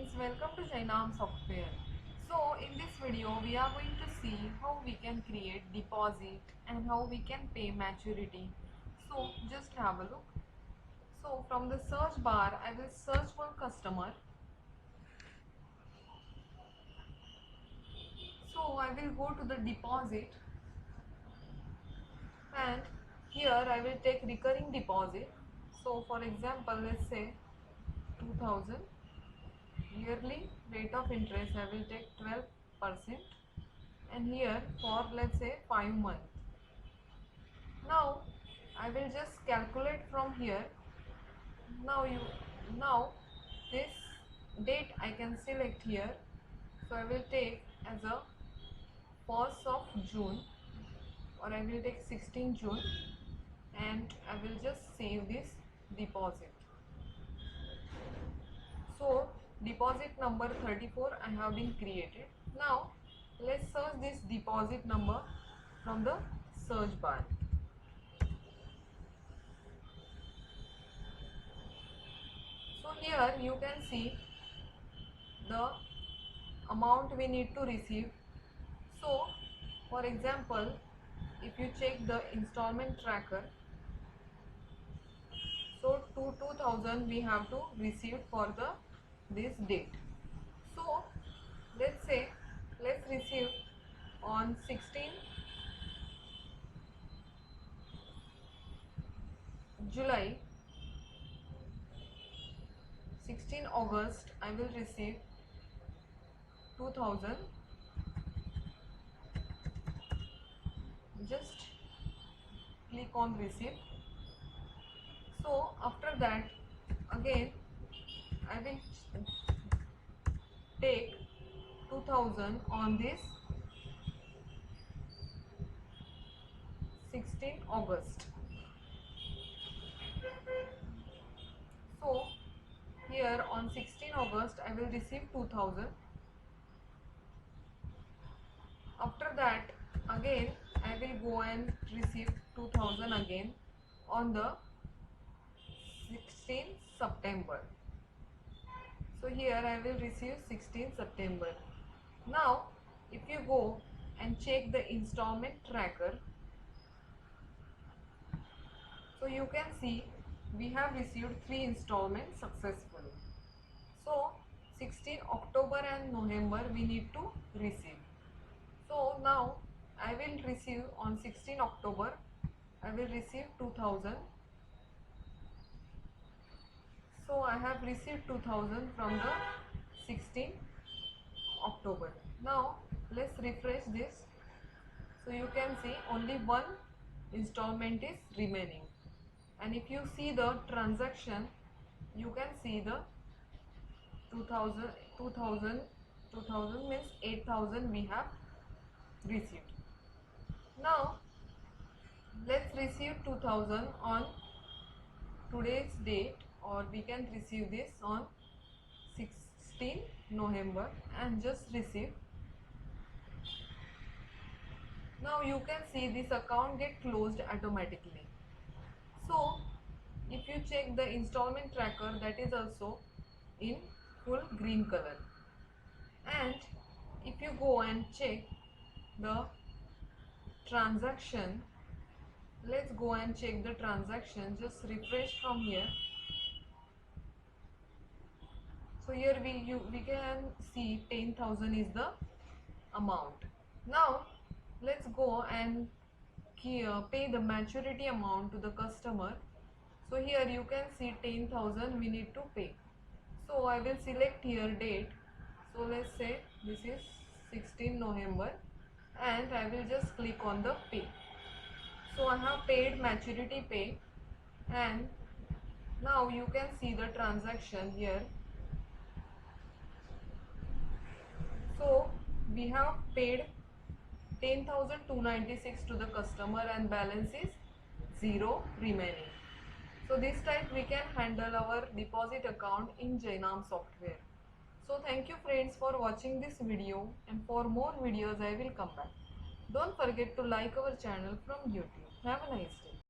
friends, welcome to Jainam Software. So in this video we are going to see how we can create deposit and how we can pay maturity. So just have a look. So from the search bar I will search for customer. So I will go to the deposit and here I will take recurring deposit. So for example, let's say 2000. Yearly rate of interest I will take 12%, and here for let's say 5 months. Now I will just calculate from here. Now this date I can select here, so I will take as a 1st of June, or I will take 16 June, and I will just save this deposit. So deposit number 34 I have been created. Now let's search this deposit number from the search bar. So here you can see the amount we need to receive. So for example, if you check the installment tracker, so 2000 we have to receive for this date. So let's say let's receive on 16 July, 16 August I will receive 2000. Just click on receive. So after that again I will take 2000 on this 16 August. So here on 16 August I will receive 2000. After that again I will go and receive 2000 again on the 16th September. So here I will receive 16th September. Now if you go and check the installment tracker, so you can see we have received 3 installments successfully. So 16 October and November we need to receive. So now I will receive on 16 October, I will receive 2000. So I have received 2000 from the 16 October. Now let's refresh this. So you can see only one installment is remaining. And if you see the transaction, you can see the 2000 means 8000 we have received. Now let's receive 2000 on today's date, or we can receive this on 16 November and just receive. Now you can see this account get closed automatically. So if you check the installment tracker, that is also in full green color. And if you go and check the transaction, let's go and check the transaction. Just refresh from here. So here we can see 10,000 is the amount. Now let's go and pay the maturity amount to the customer. So here you can see 10,000 we need to pay. So I will select here date. So let's say this is 16 November, and I will just click on the pay. So I have paid maturity pay, and now you can see the transaction here. So we have paid 10,296 to the customer and balance is 0 remaining. So this type we can handle our deposit account in Jainam Software. So thank you friends for watching this video, and for more videos I will come back. Don't forget to like our channel from YouTube. Have a nice day.